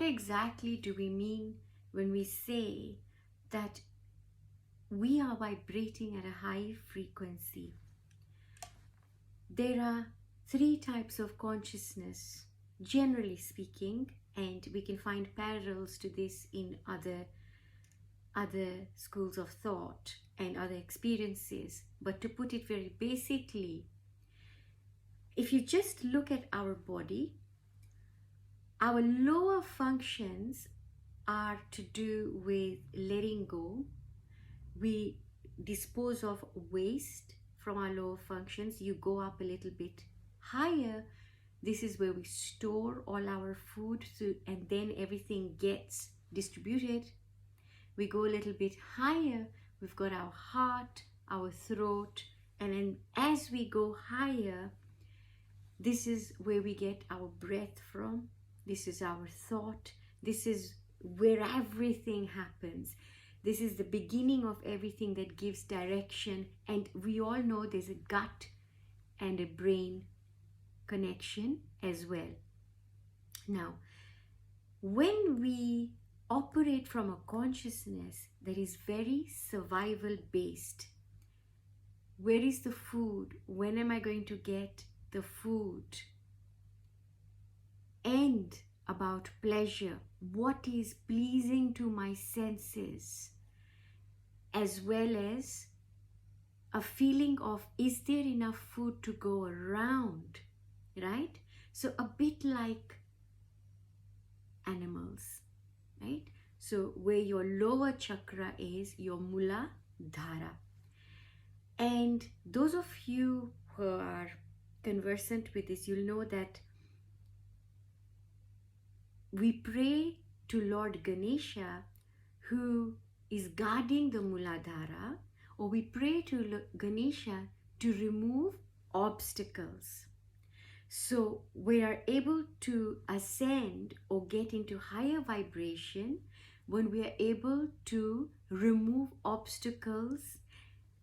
what exactly do we mean when we say that we are vibrating at a high frequency? There are three types of consciousness, generally speaking, and we can find parallels to this in other schools of thought and other experiences. But to put it very basically, if you just look at our body, our lower functions are to do with letting go. We dispose of waste from our lower functions. You go up a little bit higher. This is where we store all our food, and then everything gets distributed. We go a little bit higher. We've got our heart, our throat, and then as we go higher, this is where we get our breath from. This is our thought. This is where everything happens. This is the beginning of everything that gives direction. And we all know there's a gut and a brain connection as well. Now, when we operate from a consciousness that is very survival based, where is the food? When am I going to get the food? And about pleasure, what is pleasing to my senses, as well as a feeling of, is there enough food to go around, right? So a bit like animals, right? So where your lower chakra is, your Muladhara. And those of you who are conversant with this, you'll know that we pray to Lord Ganesha, who is guarding the Muladhara, or we pray to Ganesha to remove obstacles. So we are able to ascend or get into higher vibration when we are able to remove obstacles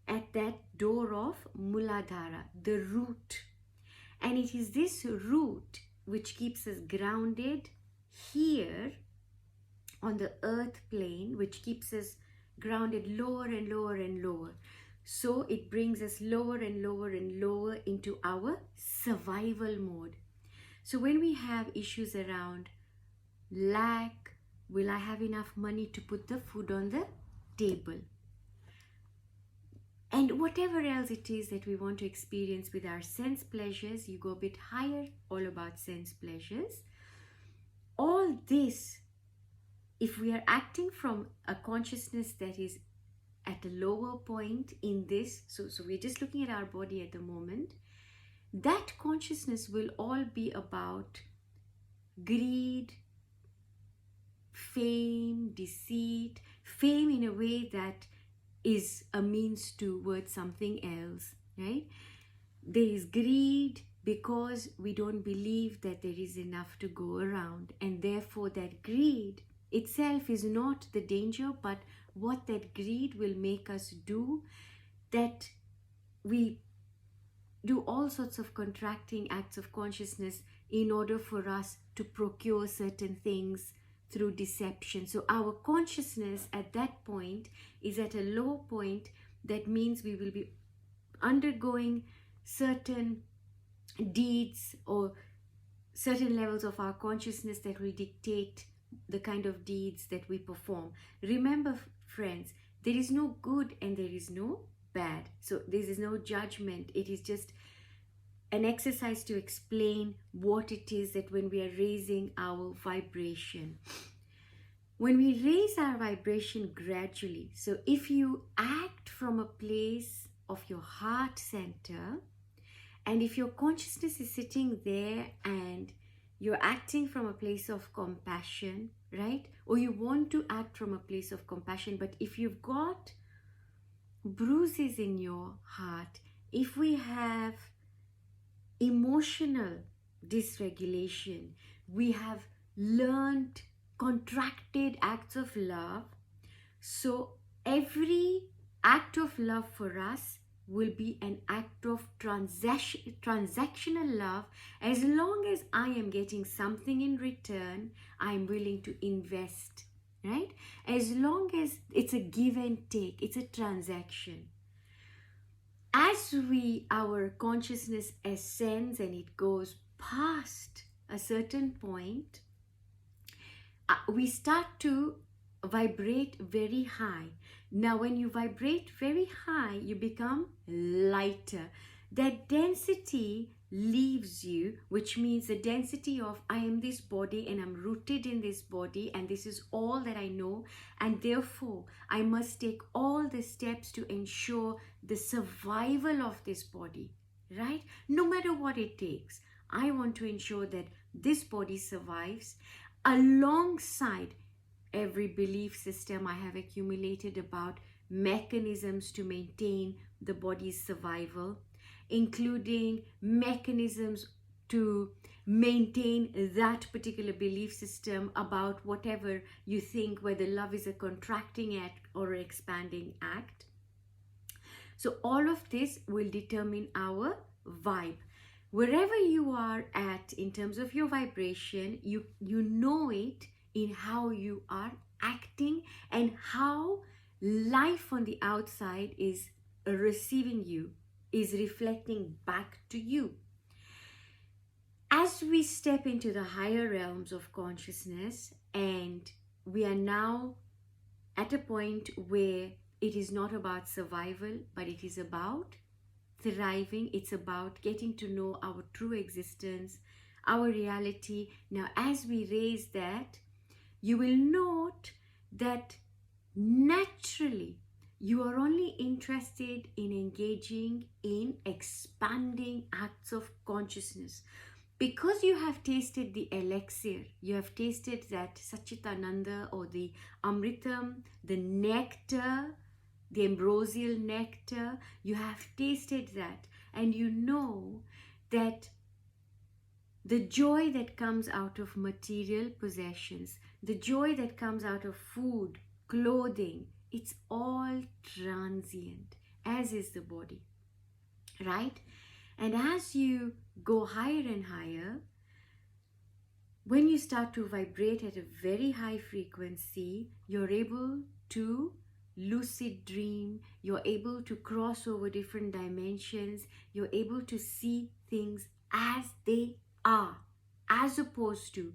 at that door of Muladhara, the root. And it is this root which keeps us grounded here on the earth plane, which keeps us grounded lower and lower and lower. So it brings us lower and lower and lower into our survival mode. So when we have issues around lack, will I have enough money to put the food on the table? And whatever else it is that we want to experience with our sense pleasures, you go a bit higher, all about sense pleasures. All this, if we are acting from a consciousness that is at a lower point in this, so we're just looking at our body at the moment, that consciousness will all be about greed, fame, deceit, fame in a way that is a means towards something else, right? There is greed because we don't believe that there is enough to go around, and therefore that greed itself is not the danger, but what that greed will make us do, that we do all sorts of contracting acts of consciousness in order for us to procure certain things through deception. So our consciousness at that point is at a low point. That means we will be undergoing certain deeds or certain levels of our consciousness that will dictate the kind of deeds that we perform. Remember, friends, there is no good and there is no bad. So there is no judgment. It is just an exercise to explain what it is that when we are raising our vibration. When we raise our vibration gradually, so if you act from a place of your heart center, and if your consciousness is sitting there and you're acting from a place of compassion, right? Or you want to act from a place of compassion, but if you've got bruises in your heart, if we have emotional dysregulation, we have learned contracted acts of love. So every act of love for us will be an act of transactional love. As long as I am getting something in return, I am willing to invest, right? As long as it's a give and take, it's a transaction. As our consciousness ascends and it goes past a certain point, we start to vibrate very high. Now, when you vibrate very high, you become lighter. That density leaves you, which means the density of I am this body and I'm rooted in this body and this is all that I know, and therefore I must take all the steps to ensure the survival of this body, right? No matter what it takes, I want to ensure that this body survives alongside every belief system I have accumulated about mechanisms to maintain the body's survival, including mechanisms to maintain that particular belief system about whatever you think, whether love is a contracting act or an expanding act. So all of this will determine our vibe. Wherever you are at in terms of your vibration, you know it in how you are acting and how life on the outside is receiving you, is reflecting back to you. As we step into the higher realms of consciousness, and we are now at a point where it is not about survival, but it is about thriving. It's about getting to know our true existence, our reality. Now, as we raise that, you will note that naturally you are only interested in engaging in expanding acts of consciousness because you have tasted the elixir, you have tasted that Sachitananda or the Amritam, the nectar, the ambrosial nectar. You have tasted that, and you know that the joy that comes out of material possessions, the joy that comes out of food, clothing, it's all transient, as is the body, right? And as you go higher and higher, when you start to vibrate at a very high frequency, you're able to lucid dream, you're able to cross over different dimensions, you're able to see things as they are, as opposed to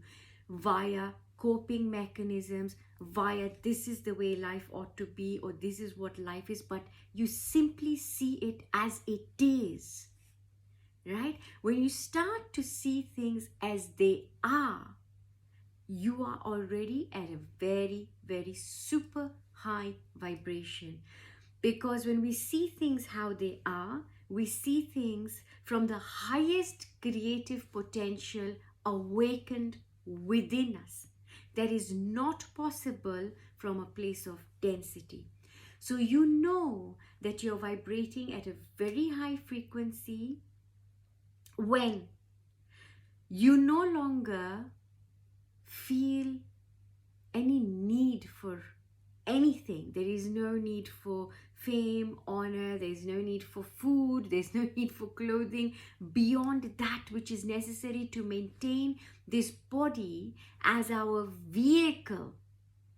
via coping mechanisms, via this is the way life ought to be or this is what life is, but you simply see it as it is, right? When you start to see things as they are, you are already at a very, very super high vibration. Because when we see things how they are, we see things from the highest creative potential awakened within us. That is not possible from a place of density. So you know that you're vibrating at a very high frequency when you no longer feel any need for anything. There is no need for fame, honor, there's no need for food, there's no need for clothing beyond that which is necessary to maintain this body as our vehicle,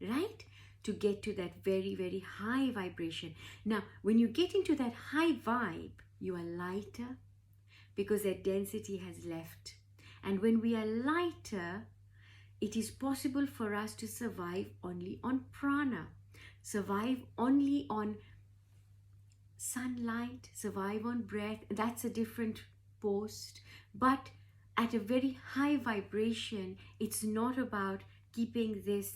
right? To get to that very, very high vibration. Now, when you get into that high vibe, you are lighter because that density has left. And when we are lighter, it is possible for us to survive only on prana, survive only on sunlight, survive on breath. That's a different post. But at a very high vibration, it's not about keeping this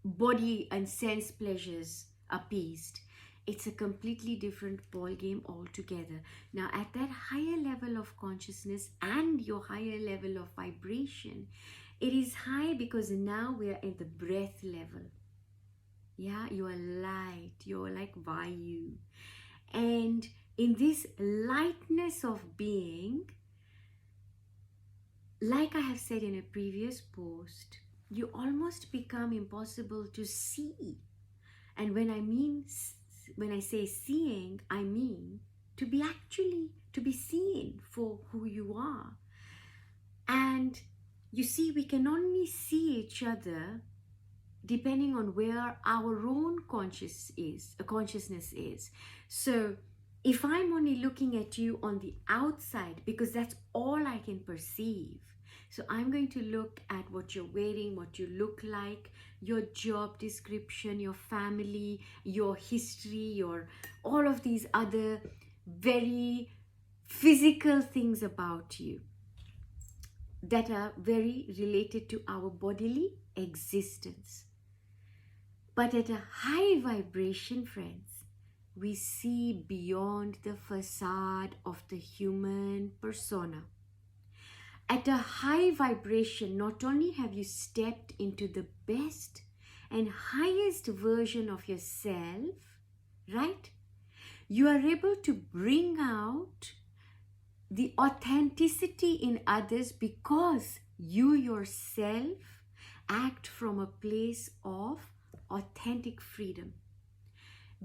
body and sense pleasures appeased. It's a completely different ball game altogether. Now, at that higher level of consciousness and your higher level of vibration, it is high because now we are at the breath level. Yeah, you are light, you're like Vayu. And in this lightness of being, like I have said in a previous post, you almost become impossible to see. And when I mean when I say seeing, I mean to be seen for who you are. And you see, we can only see each other depending on where our own consciousness is. So if I'm only looking at you on the outside, because that's all I can perceive, so I'm going to look at what you're wearing, what you look like, your job description, your family, your history, all of these other very physical things about you that are very related to our bodily existence. But at a high vibration, friends, we see beyond the facade of the human persona. At a high vibration, not only have you stepped into the best and highest version of yourself, right? You are able to bring out the authenticity in others because you yourself act from a place of authentic freedom.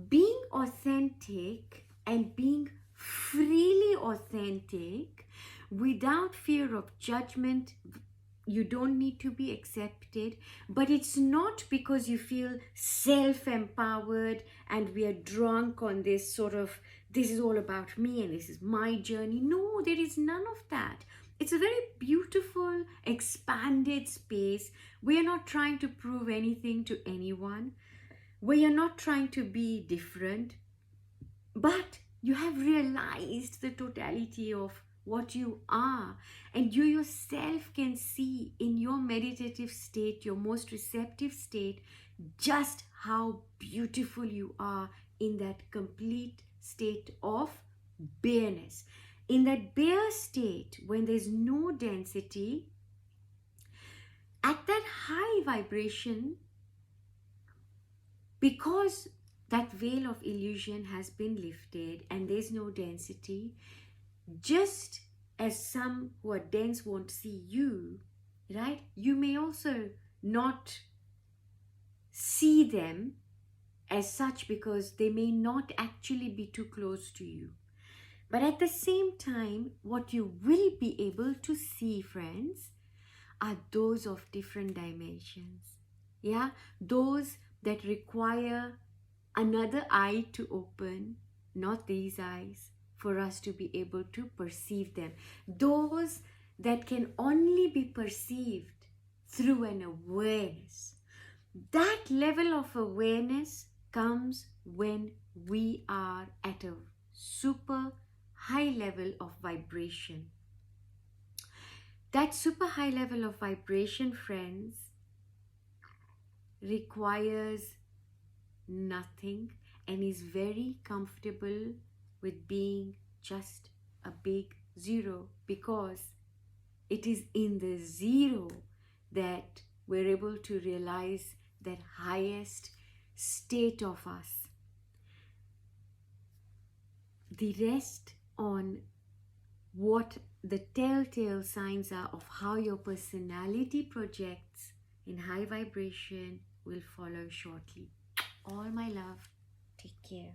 Being authentic and being freely authentic without fear of judgment, you don't need to be accepted, but it's not because you feel self-empowered and we are drunk on this sort of, this is all about me and this is my journey. No, there is none of that. It's a very beautiful, expanded space. We are not trying to prove anything to anyone. We are not trying to be different, but you have realized the totality of what you are, and you yourself can see in your meditative state, your most receptive state, just how beautiful you are in that complete state of bareness. In that bare state, when there's no density, at that high vibration, because that veil of illusion has been lifted and there's no density, just as some who are dense won't see you, right? You may also not see them as such because they may not actually be too close to you. But at the same time, what you will be able to see, friends, are those of different dimensions. Yeah, those that require another eye to open, not these eyes, for us to be able to perceive them. Those that can only be perceived through an awareness. That level of awareness comes when we are at a super high level of vibration. That super high level of vibration, friends, requires nothing and is very comfortable with being just a big zero, because it is in the zero that we're able to realize that highest state of us. The rest on what the telltale signs are of how your personality projects in high vibration will follow shortly. All my love. Take care.